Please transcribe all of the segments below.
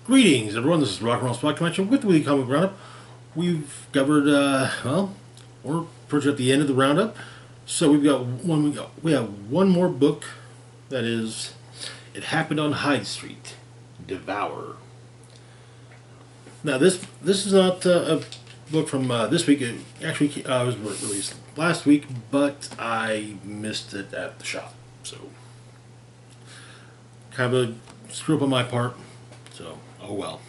Greetings, everyone. This is Rock and Roll Spot Convention with the Weekly Comic Roundup. We've covered, well, we're approaching at the end of the roundup, so we have one more book. That is, It Happened on Hyde Street, Devour. Now, this is not a book from this week. It actually was released last week, but I missed it at the shop, so kind of a screw up on my part. So, oh well.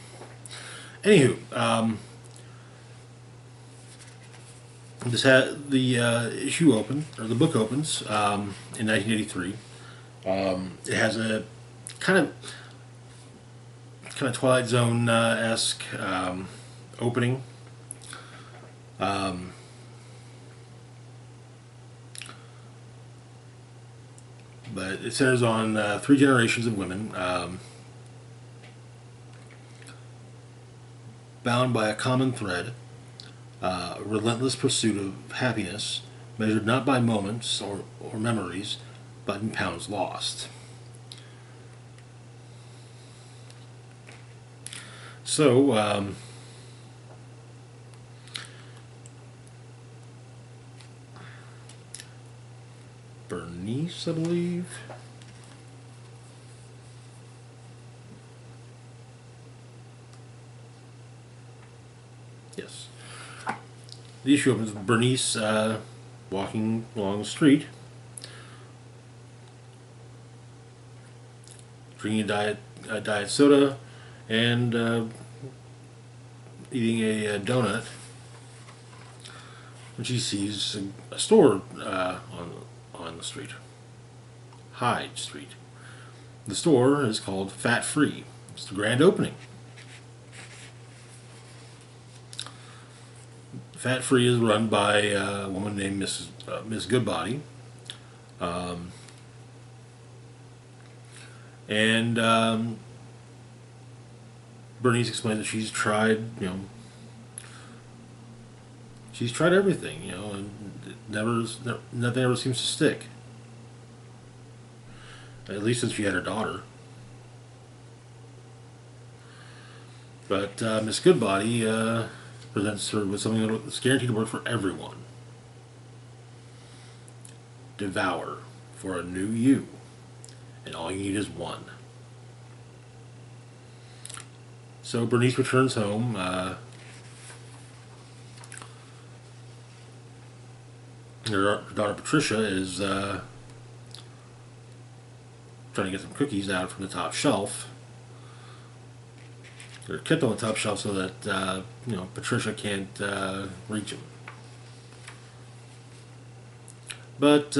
Anywho, this had the issue open, or the book opens in 1983. It has a kind of Twilight Zone esque opening. But it centers on three generations of women bound by a common thread, a relentless pursuit of happiness, measured not by moments or memories, but in pounds lost. So, Bernice, I believe. Yes. The issue opens with Bernice walking along the street, drinking a diet soda, and eating a donut. When she sees a store on the street, Hyde Street. The store is called Fat Free. It's the grand opening. Fat Free is run by a woman named Miss Goodbody, and Bernice explains that she's tried everything, and nothing ever seems to stick. At least since she had her daughter. But Miss Goodbody presents her with something that's guaranteed to work for everyone. Devour for a new you. And all you need is one. So Bernice returns home. Her daughter Patricia is trying to get some cookies out from the top shelf. They're kept on the top shelf so that Patricia can't reach them. But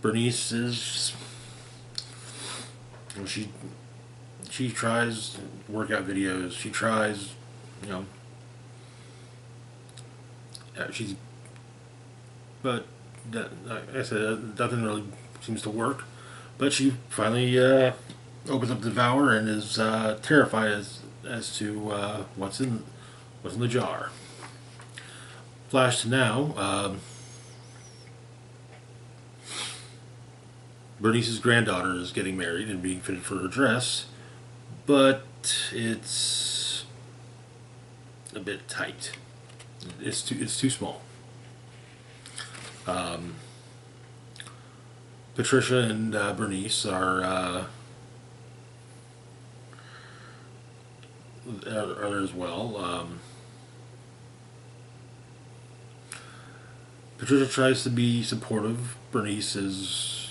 Bernice is she tries workout videos. She tries, she's but like I said, nothing really seems to work. But she finally opens up the Devour and is terrified as to what's in the jar. Flash to now. Bernice's granddaughter is getting married and being fitted for her dress, but it's a bit tight. It's too small. Patricia and Bernice are there as well. Patricia tries to be supportive. Bernice is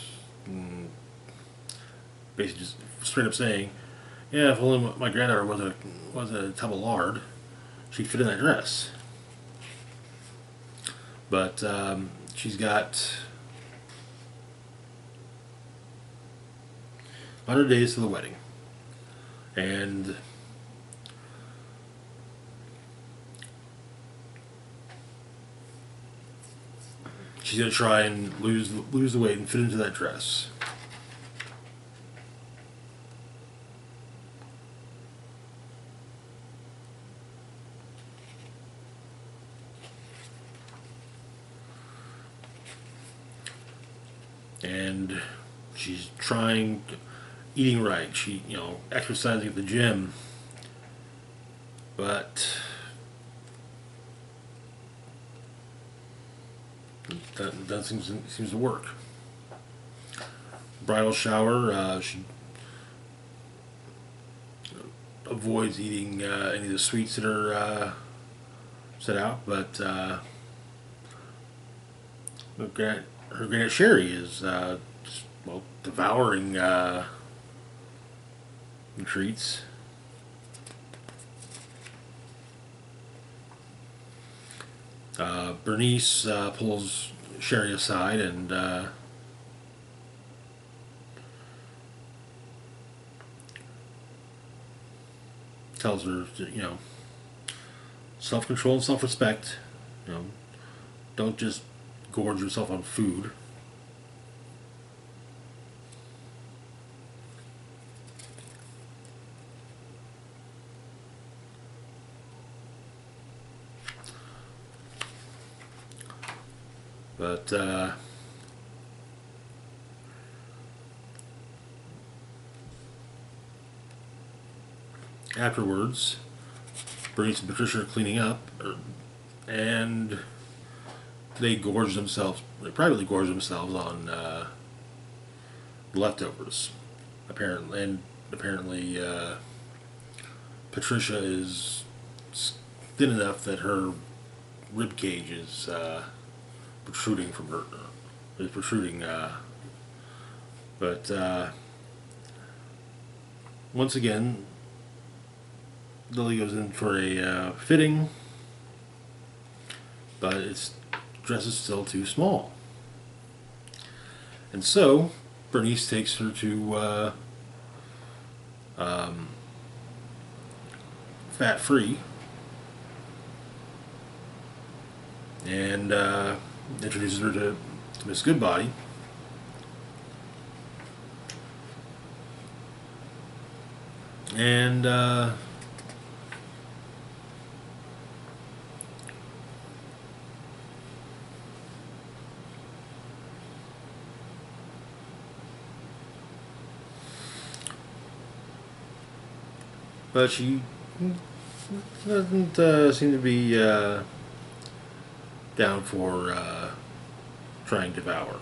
basically just straight up saying, "Yeah, if only my granddaughter was a tub of lard, she'd fit in that dress." But she's got 100 days to the wedding, and she's gonna try and lose the weight and fit into that dress. and she's trying eating right. She, exercising at the gym, but that seems to work. Bridal shower, she avoids eating any of the sweets that are set out, but her Granite Sherry is devouring the treats. Bernice pulls Sherry aside and tells her, self-control and self-respect. Don't just gorge yourself on food. But afterwards, Bernice and Patricia are cleaning up, and they privately gorge themselves on leftovers. Apparently, Patricia is thin enough that her rib cage is protruding from her. Is protruding, but once again, Lily goes in for a fitting, but its dress is still too small. And so, Bernice takes her to Fat Free and introduces her to Miss Goodbody. And but she doesn't seem to be down for trying Devour.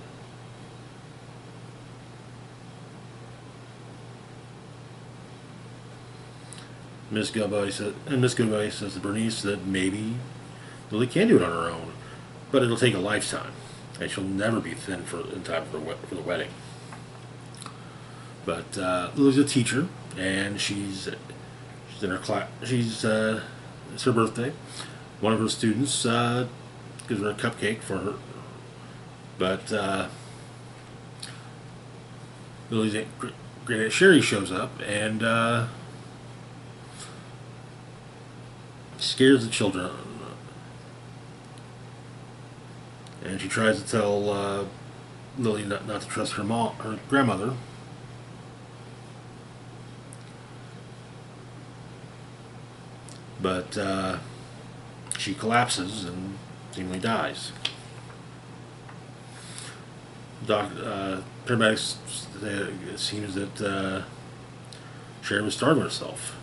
Miss Goodbody says to Bernice that maybe Lily can do it on her own, but it'll take a lifetime, and she'll never be thin in time for the wedding. But Lily's a teacher, and she's in her class. It's her birthday. One of her students gives her a cupcake for her, but Lily's great Aunt Sherry shows up and scares the children, and she tries to tell Lily not to trust her grandmother. But she collapses and seemingly dies. Paramedics it seems that Sherry was starving herself.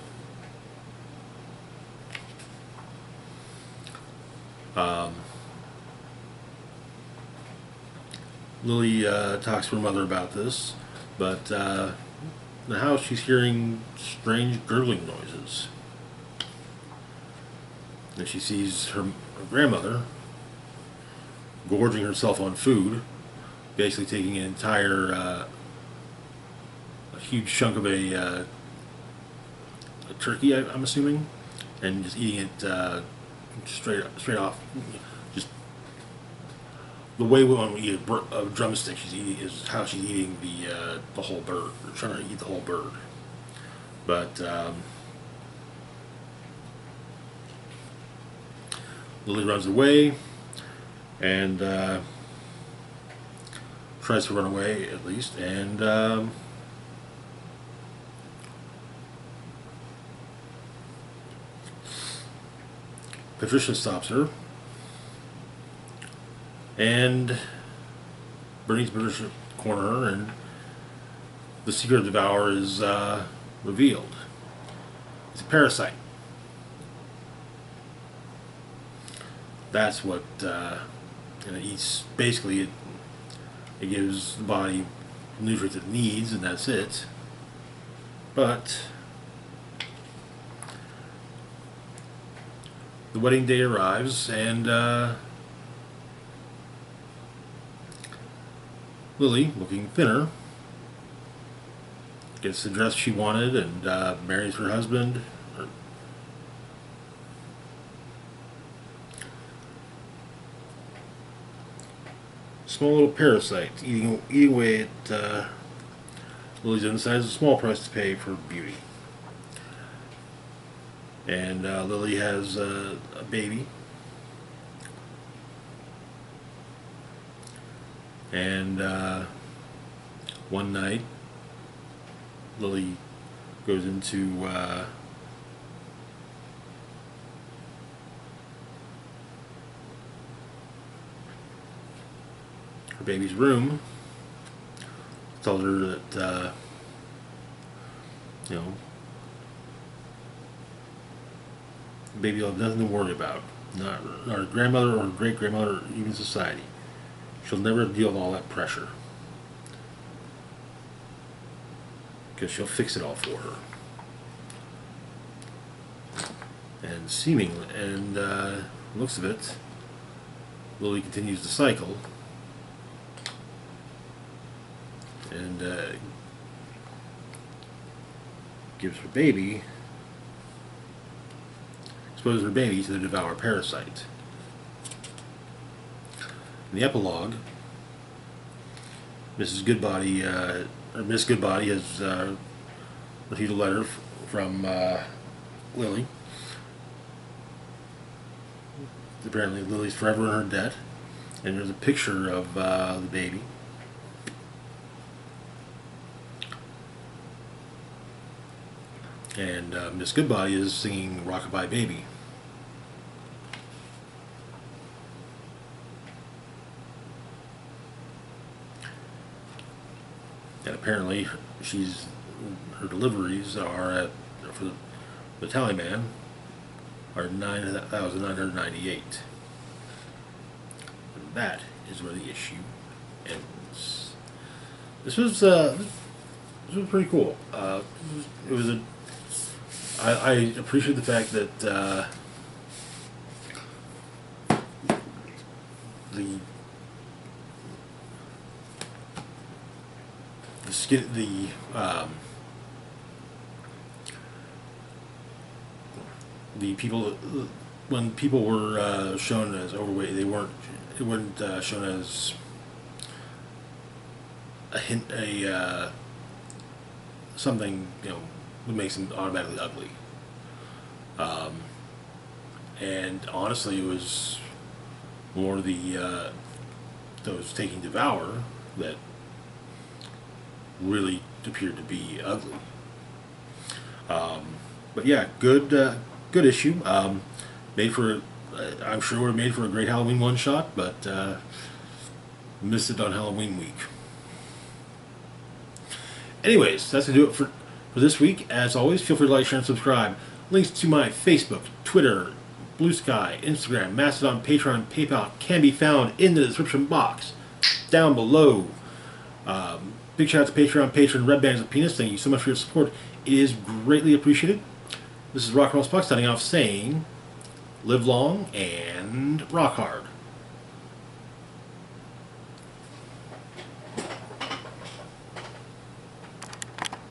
Lily talks to her mother about this, but in the house she's hearing strange gurgling noises. And she sees her grandmother gorging herself on food, basically taking an entire, a huge chunk of a turkey, I'm assuming, and just eating it straight off. Just the way we want to eat a drumstick, is how she's eating the whole bird, or trying to eat the whole bird. But Lily runs away and tries to run away at least, and Patricia stops her, and Bernice and Patricia corner her, and the secret of Devour is revealed. It's a parasite. That's what, and it eats, basically it gives the body nutrients it needs, and that's it. But the wedding day arrives, and Lily, looking thinner, gets the dress she wanted and marries her husband. Small little parasite eating away at Lily's inside is a small price to pay for beauty. And Lily has a baby. And one night, Lily goes into her baby's room, tells her that, you know, the baby will have nothing to worry about. Not her grandmother or her great-grandmother or even society. She'll never deal with all that pressure, because she'll fix it all for her. And seemingly, and looks of it, Lily continues the cycle, and gives her baby, exposes her baby to the Devour parasite. In the epilogue, Mrs. Goodbody, or Miss Goodbody, has received a letter from Lily. Apparently, Lily's forever in her debt, and there's a picture of the baby. And Miss Goodbody is singing Rockabye Baby. And apparently, her deliveries are for the Tallyman are 9,998. And that is where the issue ends. This was pretty cool. It was a. I appreciate the fact that the people, when people were shown as overweight, it wasn't shown as something, you know, that makes them automatically ugly. And honestly, it was more those taking Devour that really appeared to be ugly. But yeah, good issue. Made for, I'm sure would have made for a great Halloween one-shot, but missed it on Halloween week. Anyways, that's going to do it for this week. As always, feel free to like, share, and subscribe. Links to my Facebook, Twitter, Blue Sky, Instagram, Mastodon, Patreon, PayPal can be found in the description box down below. Big shout out to Patreon patron Red Bands of Penis. Thank you so much for your support. It is greatly appreciated. This is Rock and Roll Spock signing off saying, live long and rock hard.